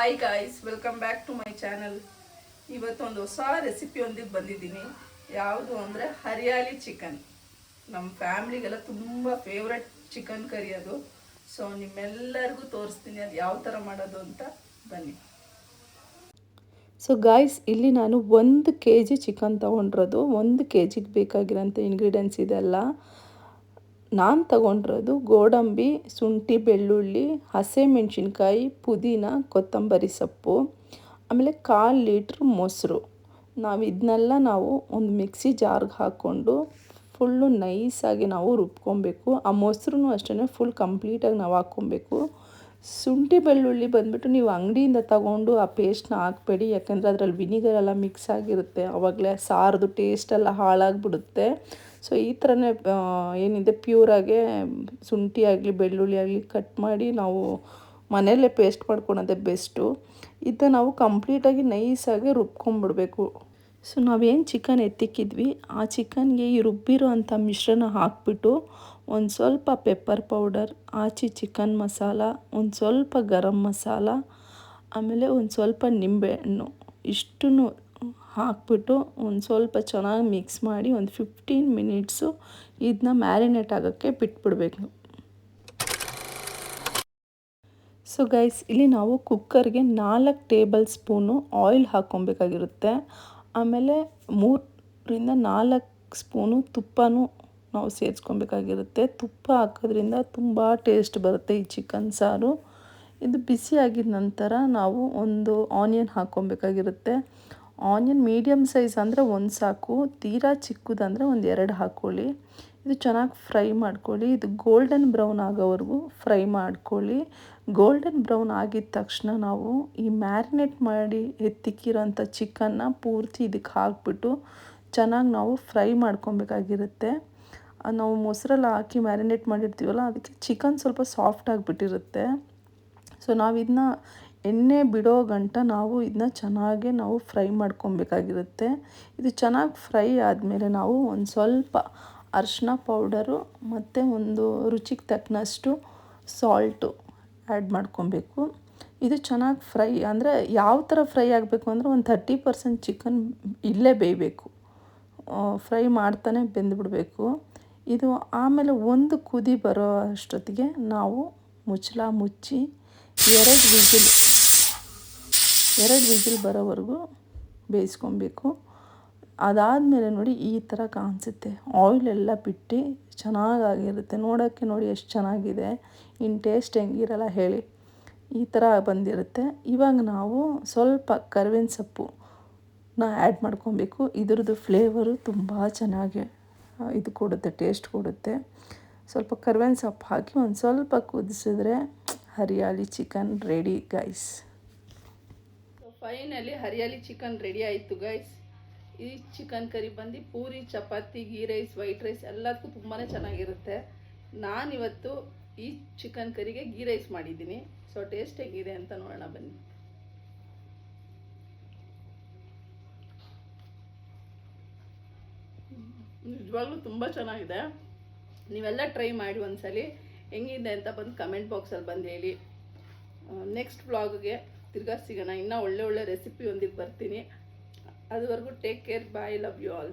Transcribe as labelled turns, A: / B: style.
A: Hi guys, welcome back to my channel. ಇವತ್ತೊಂದು ಹೊಸ recipe ಒಂದಿಗೆ ಬಂದಿದ್ದೀನಿ. ಯಾವುದು ಅಂದರೆ ಹರಿಯಾಲಿ ಚಿಕನ್. ನಮ್ಮ ಫ್ಯಾಮ್ಲಿಗೆಲ್ಲ ತುಂಬ ಫೇವ್ರೆಟ್ ಚಿಕನ್ ಕರಿ ಅದು. ಸೊ ನಿಮ್ಮೆಲ್ಲರಿಗೂ ತೋರಿಸ್ತೀನಿ ಅದು ಯಾವ ಥರ ಮಾಡೋದು ಅಂತ. ಬನ್ನಿ.
B: ಸೊ ಗಾಯ್ಸ್, ಇಲ್ಲಿ ನಾನು 1 kg ಚಿಕನ್ ತೊಗೊಂಡಿರೋದು. 1 kgಗೆ ಬೇಕಾಗಿರೋಂಥ ಇಂಗ್ರೀಡಿಯೆಂಟ್ಸ್ ಇದೆಲ್ಲ. ನಾನು ತಗೊಂಡಿರೋದು ಗೋಡಂಬಿ, ಶುಂಠಿ, ಬೆಳ್ಳುಳ್ಳಿ, ಹಸಿಮೆಣಸಿನ್ಕಾಯಿ, ಪುದೀನ, ಕೊತ್ತಂಬರಿ ಸೊಪ್ಪು, ಆಮೇಲೆ 1/4 ಲೀಟ್ರ್ ಮೊಸರು. ನಾವು ಒಂದು ಮಿಕ್ಸಿ ಜಾರ್ಗೆ ಹಾಕ್ಕೊಂಡು ಫುಲ್ಲು ನೈಸಾಗಿ ನಾವು ರುಬ್ಕೊಬೇಕು. ಆ ಮೊಸರು ಅಷ್ಟೇ ಫುಲ್ ಕಂಪ್ಲೀಟಾಗಿ ನಾವು ಹಾಕ್ಕೊಬೇಕು. ಶುಂಠಿ ಬೆಳ್ಳುಳ್ಳಿ ಬಂದುಬಿಟ್ಟು ನೀವು ಅಂಗಡಿಯಿಂದ ತಗೊಂಡು ಆ ಪೇಸ್ಟ್ನ ಹಾಕಬೇಡಿ, ಯಾಕೆಂದರೆ ಅದರಲ್ಲಿ ವಿನಿಗರೆಲ್ಲ ಮಿಕ್ಸ್ ಆಗಿರುತ್ತೆ. ಆವಾಗಲೇ ಸಾರದು ಟೇಸ್ಟೆಲ್ಲ ಹಾಳಾಗಿಬಿಡುತ್ತೆ. ಸೊ ಈ ಥರನೇ ಏನಿದೆ ಪ್ಯೂರಾಗೆ ಶುಂಠಿ ಆಗಲಿ ಬೆಳ್ಳುಳ್ಳಿ ಆಗಲಿ ಕಟ್ ಮಾಡಿ ನಾವು ಮನೆಯಲ್ಲೇ ಪೇಸ್ಟ್ ಮಾಡ್ಕೊಳೋದೇ ಬೆಸ್ಟು. ಇದನ್ನು ನಾವು ಕಂಪ್ಲೀಟಾಗಿ ನೈಸಾಗಿ ರುಬ್ಕೊಂಡ್ಬಿಡ್ಬೇಕು. ಸೊ ನಾವೇನು ಚಿಕನ್ ಎತ್ತಿಕ್ಕಿದ್ವಿ ಆ ಚಿಕನ್ಗೆ ಈ ರುಬ್ಬಿರೋ ಅಂಥ ಮಿಶ್ರಣ ಹಾಕ್ಬಿಟ್ಟು ಒಂದು ಸ್ವಲ್ಪ ಪೆಪ್ಪರ್ ಪೌಡರ್, ಆಚಿ ಚಿಕನ್ ಮಸಾಲ, ಒಂದು ಸ್ವಲ್ಪ ಗರಂ ಮಸಾಲ, ಆಮೇಲೆ ಒಂದು ಸ್ವಲ್ಪ ನಿಂಬೆಹಣ್ಣು ಇಷ್ಟನ್ನು ಹಾಕ್ಬಿಟ್ಟು ಒಂದು ಸ್ವಲ್ಪ ಚೆನ್ನಾಗಿ ಮಿಕ್ಸ್ ಮಾಡಿ ಒಂದು 15 ಮಿನಿಟ್ಸು ಇದನ್ನ ಮ್ಯಾರಿನೇಟ್ ಆಗೋಕ್ಕೆ ಬಿಟ್ಬಿಡ್ಬೇಕು. ಸೊ ಗೈಸ್, ಇಲ್ಲಿ ನಾವು ಕುಕ್ಕರ್ಗೆ 4 ಟೇಬಲ್ ಸ್ಪೂನು ಆಯಿಲ್ ಹಾಕ್ಕೊಬೇಕಾಗಿರುತ್ತೆ. ಆಮೇಲೆ 3ರಿಂದ 4 ಸ್ಪೂನು ತುಪ್ಪನೂ ನಾವು ಸೇರಿಸ್ಕೊಬೇಕಾಗಿರುತ್ತೆ. ತುಪ್ಪ ಹಾಕೋದ್ರಿಂದ ತುಂಬ ಟೇಸ್ಟ್ ಬರುತ್ತೆ ಈ ಚಿಕನ್ ಸಾರು. ಇದು ಬಿಸಿ ಆಗಿದ ನಂತರ ನಾವು ಒಂದು ಆನಿಯನ್ ಹಾಕ್ಕೊಬೇಕಾಗಿರುತ್ತೆ. ಆನಿಯನ್ ಮೀಡಿಯಮ್ ಸೈಜ್ ಅಂದರೆ 1 ಸಾಕು, ತೀರಾ ಚಿಕ್ಕದಂದರೆ ಒಂದು 2 ಹಾಕ್ಕೊಳ್ಳಿ. ಇದು ಚೆನ್ನಾಗಿ ಫ್ರೈ ಮಾಡ್ಕೊಳ್ಳಿ. ಇದು ಗೋಲ್ಡನ್ ಬ್ರೌನ್ ಆಗೋವರೆಗೂ ಫ್ರೈ ಮಾಡ್ಕೊಳ್ಳಿ. ಗೋಲ್ಡನ್ ಬ್ರೌನ್ ಆಗಿದ ತಕ್ಷಣ ನಾವು ಈ ಮ್ಯಾರಿನೇಟ್ ಮಾಡಿ ಎತ್ತಿಕ್ಕಿರೋಂಥ ಚಿಕನ್ನ ಪೂರ್ತಿ ಇದಕ್ಕೆ ಹಾಕ್ಬಿಟ್ಟು ಚೆನ್ನಾಗಿ ನಾವು ಫ್ರೈ ಮಾಡ್ಕೊಬೇಕಾಗಿರುತ್ತೆ. ನಾವು ಮೊಸರೆಲ್ಲ ಹಾಕಿ ಮ್ಯಾರಿನೇಟ್ ಮಾಡಿರ್ತೀವಲ್ಲ, ಅದಕ್ಕೆ ಚಿಕನ್ ಸ್ವಲ್ಪ ಸಾಫ್ಟ್ ಆಗಿಬಿಟ್ಟಿರುತ್ತೆ. ಸೊ ನಾವು ಇದನ್ನ ಎಣ್ಣೆ ಬಿಡೋ ಗಂಟ ನಾವು ಇದನ್ನ ಚೆನ್ನಾಗಿ ಫ್ರೈ ಮಾಡ್ಕೊಬೇಕಾಗಿರುತ್ತೆ. ಇದು ಚೆನ್ನಾಗಿ ಫ್ರೈ ಆದಮೇಲೆ ನಾವು ಒಂದು ಸ್ವಲ್ಪ ಅರಿಶಿನ ಪೌಡರು ಮತ್ತು ಒಂದು ರುಚಿಗೆ ತಕ್ಕನಷ್ಟು ಸಾಲ್ಟು ಆ್ಯಡ್ ಮಾಡ್ಕೊಬೇಕು. ಇದು ಚೆನ್ನಾಗಿ ಫ್ರೈ ಅಂದರೆ ಯಾವ ಥರ ಫ್ರೈ ಆಗಬೇಕು ಅಂದರೆ ಒಂದು 30% ಚಿಕನ್ ಇಲ್ಲೇ ಬೇಯಬೇಕು. ಫ್ರೈ ಮಾಡ್ತಾನೆ ಬೆಂದುಬಿಡಬೇಕು ಇದು. ಆಮೇಲೆ ಒಂದು ಕುದಿ ಬರೋ ಅಷ್ಟೊತ್ತಿಗೆ ನಾವು ಮುಚ್ಚಳ ಮುಚ್ಚಿ 2 ವಿಜಿಲ್ ಬರೋವರೆಗೂ ಬೇಯಿಸ್ಕೊಬೇಕು. ಅದಾದಮೇಲೆ ನೋಡಿ ಈ ಥರ ಕಾಣಿಸುತ್ತೆ. ಆಯಿಲೆಲ್ಲ ಬಿಟ್ಟು ಚೆನ್ನಾಗಾಗಿರುತ್ತೆ. ನೋಡೋಕ್ಕೆ ನೋಡಿ ಎಷ್ಟು ಚೆನ್ನಾಗಿದೆ. ಇನ್ನು ಟೇಸ್ಟ್ ಹೆಂಗಿರಲ್ಲ ಹೇಳಿ, ಈ ಥರ ಬಂದಿರುತ್ತೆ. ಇವಾಗ ನಾವು ಸ್ವಲ್ಪ ಕರಿಬೇವಿನ ಸೊಪ್ಪನ್ನ ಆ್ಯಡ್ ಮಾಡ್ಕೊಬೇಕು. ಇದ್ರದ್ದು ಫ್ಲೇವರು ತುಂಬ ಚೆನ್ನಾಗಿ ಇದು ಕೊಡುತ್ತೆ, ಟೇಸ್ಟ್ ಕೊಡುತ್ತೆ. ಸ್ವಲ್ಪ ಕರಿಬೇವಿನ ಸೊಪ್ಪು ಹಾಕಿ ಒಂದು ಸ್ವಲ್ಪ ಕುದಿಸಿದ್ರೆ hariyali chicken ready guys.
A: So finally hariyali chicken ready ಆಯಿತು ಗೈಸ್. ಈ ಚಿಕನ್ ಕರಿ ಬಂದು puri, chapati, ghee rice, white rice ಎಲ್ಲದಕ್ಕೂ ತುಂಬಾ ಚೆನ್ನಾಗಿರುತ್ತೆ. ನಾನಿವತ್ತು ಈ ಚಿಕನ್ ಕರಿಗೆ ಗೀ ರೈಸ್ ಮಾಡಿದ್ದೀನಿ. ಸೊ ಟೇಸ್ಟ್ ಹೇಗಿದೆ ಅಂತ ನೋಡೋಣ ಬನ್ನಿ. ನಿಜವಾಗ್ಲೂ ತುಂಬ ಚೆನ್ನಾಗಿದೆ. ನೀವೆಲ್ಲ ಟ್ರೈ ಮಾಡಿ ಒಂದ್ಸಲಿ. ಹೆಂಗಿದೆ ಅಂತ ಬಂದು ಕಮೆಂಟ್ ಬಾಕ್ಸಲ್ಲಿ ಬಂದು ಹೇಳಿ. ನೆಕ್ಸ್ಟ್ ವ್ಲಾಗ್ಗೆ ತಿರ್ಗಾ ಸಿಗೋಣ. ಇನ್ನೂ ಒಳ್ಳೆ ರೆಸಿಪಿ ಒಂದಿಗೆ ಬರ್ತೀನಿ. ಅದುವರೆಗೂ take care, bye, love you all.